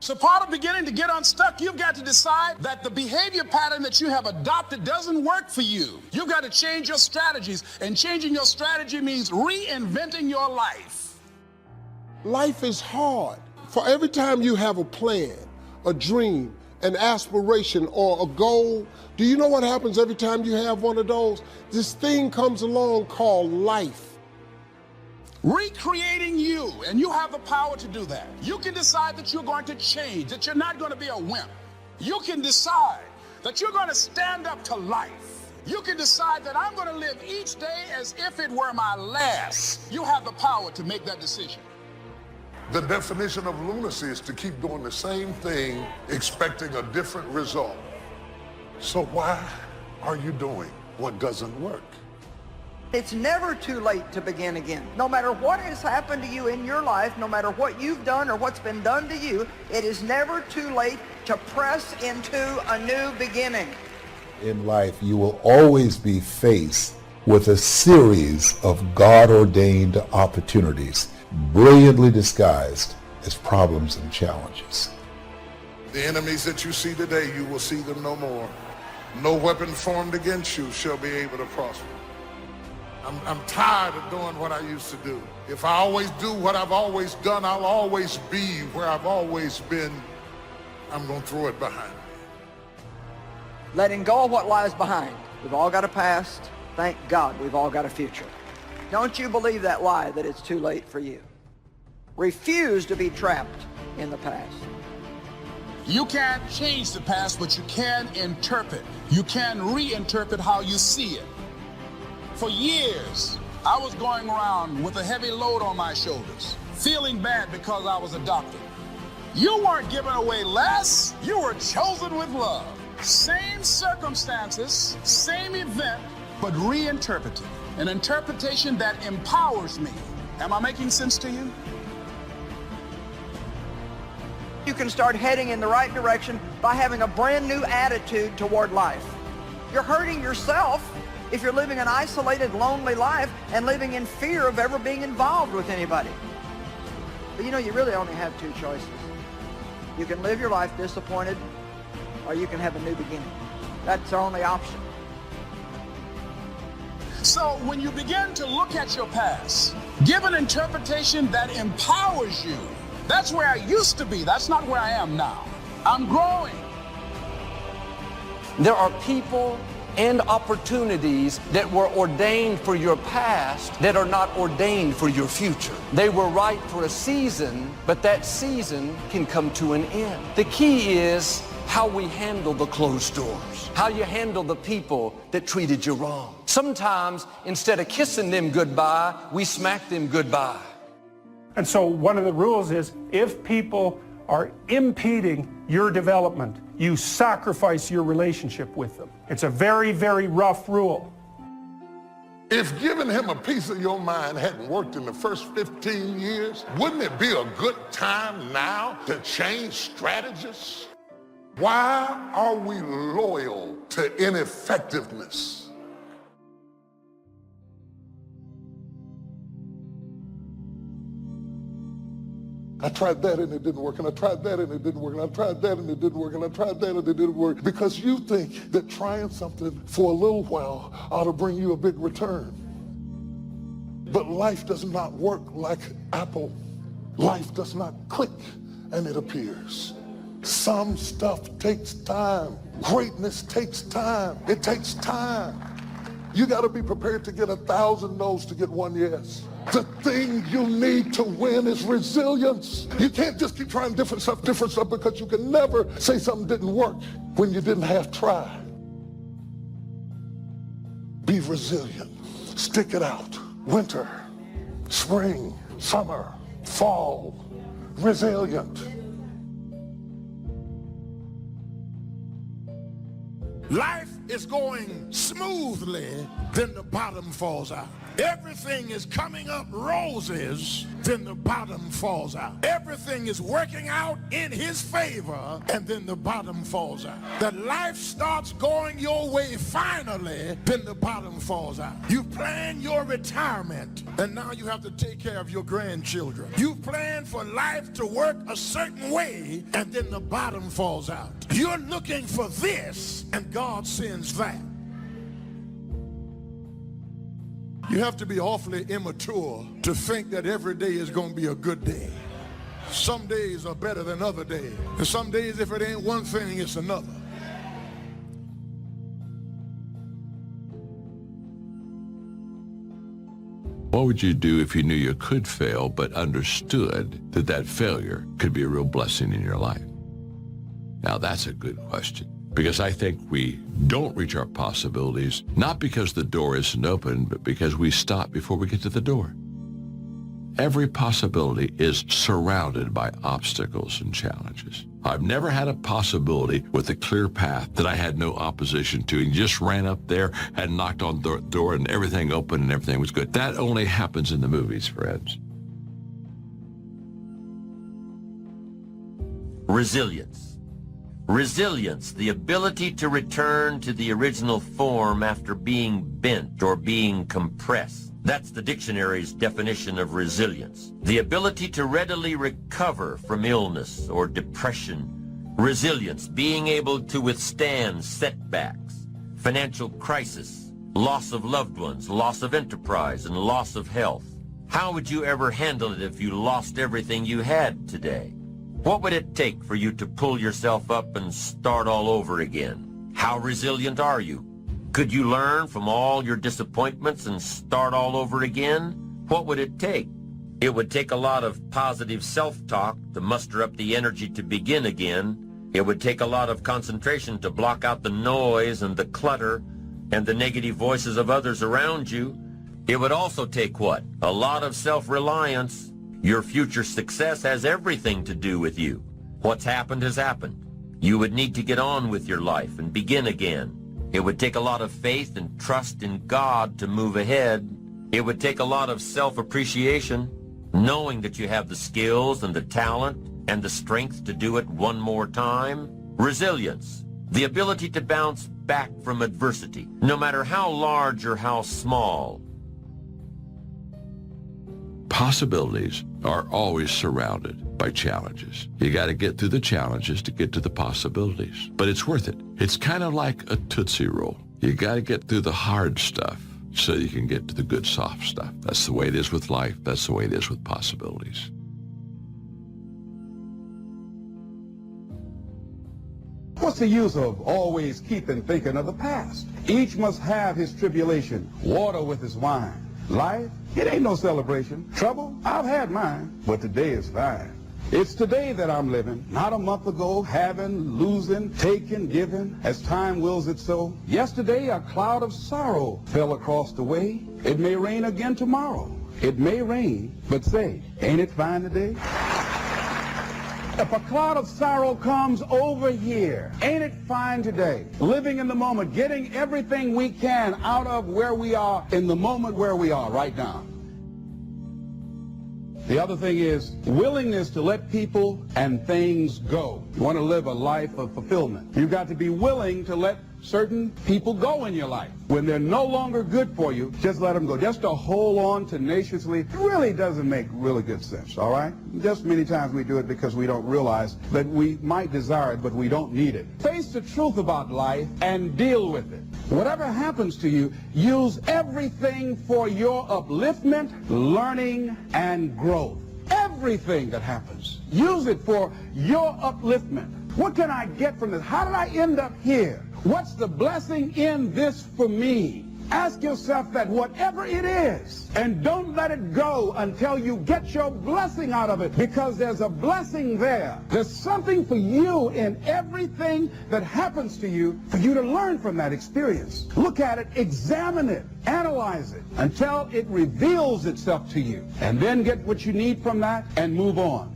So part of beginning to get unstuck, you've got to decide that the behavior pattern that you have adopted doesn't work for you. You've got to change your strategies, and changing your strategy means reinventing your life. Life is hard. For every time you have a plan, a dream, an aspiration, or a goal, do you know what happens every time you have one of those? This thing comes along called life. Recreating you, and you have the power to do that. You can decide that you're going to change, that you're not going to be a wimp. You can decide that you're going to stand up to life. You can decide that I'm going to live each day as if it were my last. You have the power to make that decision. The definition of lunacy is to keep doing the same thing, expecting a different result. So why are you doing what doesn't work? It's never too late to begin again. No matter what has happened to you in your life, no matter what you've done or what's been done to you, it is never too late to press into a new beginning. In life, you will always be faced with a series of God-ordained opportunities, brilliantly disguised as problems and challenges. The enemies that you see today, you will see them no more. No weapon formed against you shall be able to prosper. I'm tired of doing what I used to do. If I always do what I've always done, I'll always be where I've always been. I'm going to throw it behind me. Letting go of what lies behind. We've all got a past. Thank God we've all got a future. Don't you believe that lie that it's too late for you. Refuse to be trapped in the past. You can't change the past, but you can interpret. You can reinterpret how you see it. For years, I was going around with a heavy load on my shoulders, feeling bad because I was adopted. You weren't given away less, you were chosen with love. Same circumstances, same event, but reinterpreted. An interpretation that empowers me. Am I making sense to you? You can start heading in the right direction by having a brand new attitude toward life. You're hurting yourself if you're living an isolated, lonely life and living in fear of ever being involved with anybody. But you know, you really only have two choices. You can live your life disappointed, or you can have a new beginning. That's our only option. So when you begin to look at your past, give an interpretation that empowers you. That's where I used to be. That's not where I am now. I'm growing. There are people and opportunities that were ordained for your past that are not ordained for your future. They were right for a season, but that season can come to an end. The key is how we handle the closed doors, how you handle the people that treated you wrong. Sometimes, instead of kissing them goodbye, we smack them goodbye. And so one of the rules is if people are impeding your development, you sacrifice your relationship with them. It's a very, very rough rule. If giving him a piece of your mind hadn't worked in the first 15 years, wouldn't it be a good time now to change strategies? Why are we loyal to ineffectiveness? I tried that and it didn't work, and I tried that and it didn't work, and I tried that and it didn't work, and I tried that and it didn't work. Because you think that trying something for a little while ought to bring you a big return. But life does not work like Apple. Life does not click and it appears. Some stuff takes time. Greatness takes time. It takes time. You got to be prepared to get 1,000 no's to get one yes. The thing you need to win is resilience. You can't just keep trying different stuff, because you can never say something didn't work when you didn't half try. Be resilient. Stick it out. Winter, spring, summer, fall. Resilient. Life is going smoothly, then the bottom falls out. everything is coming up roses, then the bottom falls out. Everything is working out in his favor, and then the bottom falls out. That life starts going your way finally, then the bottom falls out. You plan your retirement, and now you have to take care of your grandchildren. You plan for life to work a certain way, and then the bottom falls out. You're looking for this, and God sends that. You have to be awfully immature to think that every day is going to be a good day. Some days are better than other days. And some days, if it ain't one thing, it's another. What would you do if you knew you could fail but understood that that failure could be a real blessing in your life? Now that's a good question, because I think we don't reach our possibilities, not because the door isn't open, but because we stop before we get to the door. Every possibility is surrounded by obstacles and challenges. I've never had a possibility with a clear path that I had no opposition to and just ran up there and knocked on the door and everything opened and everything was good. That only happens in the movies, friends. Resilience. Resilience, the ability to return to the original form after being bent or being compressed. That's the dictionary's definition of resilience. The ability to readily recover from illness or depression. Resilience, being able to withstand setbacks, financial crisis, loss of loved ones, loss of enterprise, and loss of health. How would you ever handle it if you lost everything you had today? What would it take for you to pull yourself up and start all over again? How resilient are you? Could you learn from all your disappointments and start all over again? What would it take? It would take a lot of positive self-talk to muster up the energy to begin again. It would take a lot of concentration to block out the noise and the clutter and the negative voices of others around you. It would also take what? A lot of self-reliance. Your future success has everything to do with you. What's happened has happened. You would need to get on with your life and begin again. It would take a lot of faith and trust in God to move ahead. It would take a lot of self-appreciation, knowing that you have the skills and the talent and the strength to do it one more time. Resilience, the ability to bounce back from adversity, no matter how large or how small. Possibilities are always surrounded by challenges. You got to get through the challenges to get to the possibilities, but it's worth it. It's kind of like a Tootsie Roll. You got to get through the hard stuff so you can get to the good soft stuff. That's the way it is with life. That's the way it is with possibilities. What's the use of always keeping thinking of the past? Each must have his tribulation, water with his wine. Life, it ain't no celebration. Trouble, I've had mine, but today is fine. It's today that I'm living, not a month ago, having, losing, taking, giving, as time wills it so. Yesterday, a cloud of sorrow fell across the way. It may rain again tomorrow. It may rain, but say, ain't it fine today? If a cloud of sorrow comes over here, ain't it fine today? Living in the moment, getting everything we can out of where we are in the moment where we are right now. The other thing is willingness to let people and things go. You want to live a life of fulfillment. You've got to be willing to let certain people go in your life. When they're no longer good for you, just let them go. Just to hold on tenaciously really doesn't make really good sense, all right? Just many times we do it because we don't realize that we might desire it, but we don't need it. Face the truth about life and deal with it. Whatever happens to you, use everything for your upliftment, learning, and growth. Everything that happens, use it for your upliftment. What can I get from this? How did I end up here? What's the blessing in this for me? Ask yourself that, whatever it is, and don't let it go until you get your blessing out of it, because there's a blessing there. There's something for you in everything that happens to you for you to learn from that experience. Look at it, examine it, analyze it until it reveals itself to you, and then get what you need from that and move on.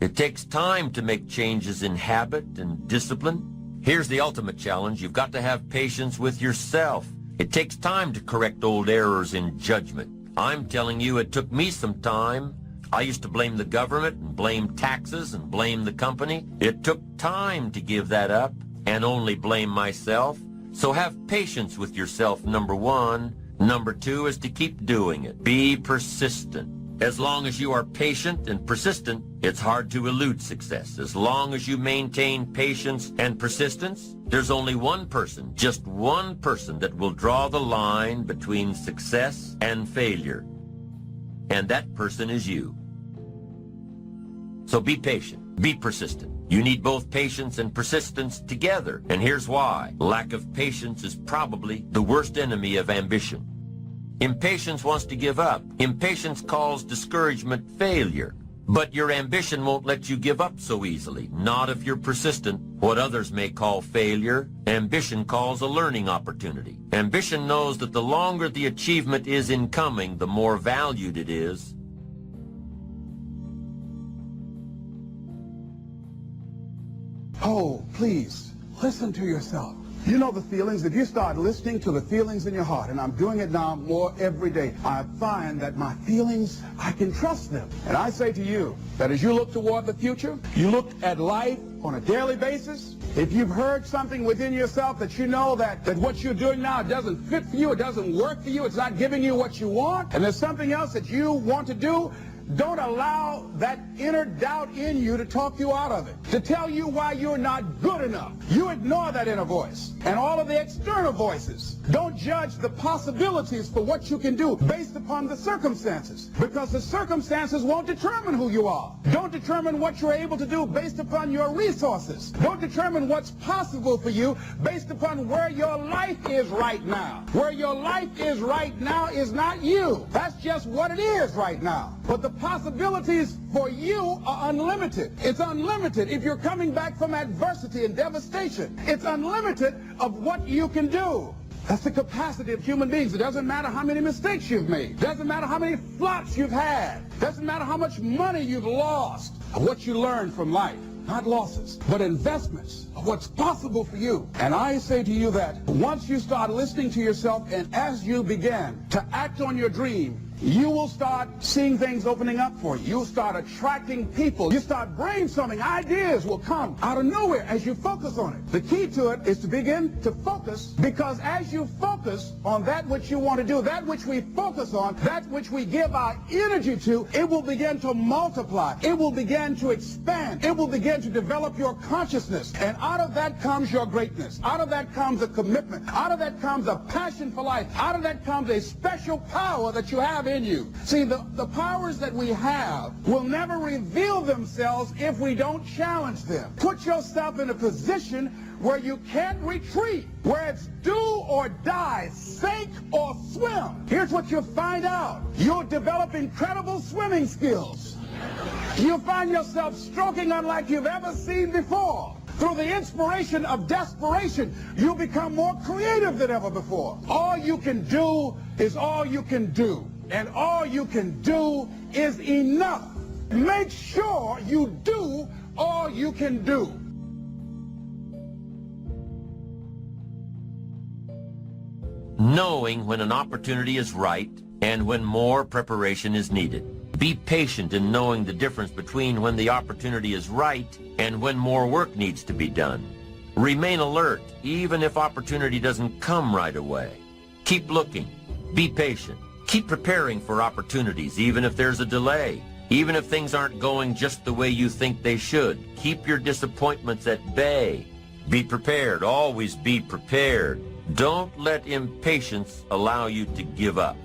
It takes time to make changes in habit and discipline. Here's the ultimate challenge. You've got to have patience with yourself. It takes time to correct old errors in judgment. I'm telling you, it took me some time. I used to blame the government and blame taxes and blame the company. It took time to give that up and only blame myself. So have patience with yourself, number one. Number two is to keep doing it. Be persistent. As long as you are patient and persistent, it's hard to elude success. As long as you maintain patience and persistence, there's only one person, just one person, that will draw the line between success and failure. And that person is you. So be patient, be persistent. You need both patience and persistence together. And here's why. Lack of patience is probably the worst enemy of ambition. Impatience wants to give up. Impatience calls discouragement failure. But your ambition won't let you give up so easily, not if you're persistent. What others may call failure, ambition calls a learning opportunity. Ambition knows that the longer the achievement is in coming, the more valued it is. Oh, please, listen to yourself. You know the feelings. If you start listening to the feelings in your heart, and I'm doing it now more every day, I find that my feelings, I can trust them. And I say to you that as you look toward the future, you look at life on a daily basis. If you've heard something within yourself that you know that what you're doing now doesn't fit for you, it doesn't work for you, it's not giving you what you want, and there's something else that you want to do, don't allow that inner doubt in you to talk you out of it, to tell you why you're not good enough. You ignore that inner voice and all of the external voices. Don't judge the possibilities for what you can do based upon the circumstances, because the circumstances won't determine who you are. Don't determine what you're able to do based upon your resources. Don't determine what's possible for you based upon where your life is right now. Where your life is right now is not you. That's just what it is right now. But the possibilities for you are unlimited. It's unlimited if you're coming back from adversity and devastation. It's unlimited of what you can do. That's the capacity of human beings. It doesn't matter how many mistakes you've made. It doesn't matter how many flops you've had. It doesn't matter how much money you've lost. What you learn from life, not losses, but investments of what's possible for you. And I say to you that once you start listening to yourself, and as you begin to act on your dream, you will start seeing things opening up for you. You'll start attracting people. You start brainstorming. Ideas will come out of nowhere as you focus on it. The key to it is to begin to focus, because as you focus on that which you want to do, that which we focus on, that which we give our energy to, it will begin to multiply. It will begin to expand. It will begin to develop your consciousness. And out of that comes your greatness. Out of that comes a commitment. Out of that comes a passion for life. Out of that comes a special power that you have in you. See, the powers that we have will never reveal themselves if we don't challenge them. Put yourself in a position where you can't retreat, where it's do or die, sink or swim. Here's what you'll find out. You'll develop incredible swimming skills. You'll find yourself stroking unlike you've ever seen before. Through the inspiration of desperation, you'll become more creative than ever before. All you can do is all you can do. And all you can do is enough. Make sure you do all you can do. Knowing when an opportunity is right and when more preparation is needed. Be patient in knowing the difference between when the opportunity is right and when more work needs to be done. Remain alert, even if opportunity doesn't come right away. Keep looking. Be patient. Keep preparing for opportunities, even if there's a delay. Even if things aren't going just the way you think they should. Keep your disappointments at bay. Be prepared. Always be prepared. Don't let impatience allow you to give up.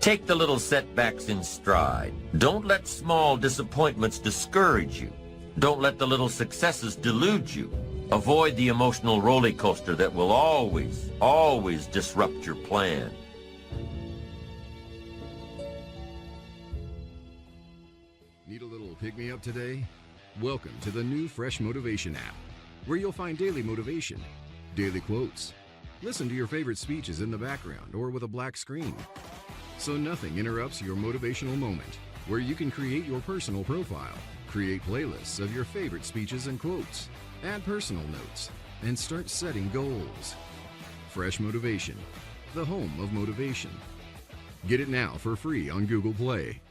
Take the little setbacks in stride. Don't let small disappointments discourage you. Don't let the little successes delude you. Avoid the emotional roller coaster that will always disrupt your plan. Need a little pick-me-up today? Welcome to the new Fresh Motivation app, where you'll find daily motivation, daily quotes. Listen to your favorite speeches in the background or with a black screen, so nothing interrupts your motivational moment, where you can create your personal profile, create playlists of your favorite speeches and quotes, add personal notes, and start setting goals. Fresh Motivation, the home of motivation. Get it now for free on Google Play.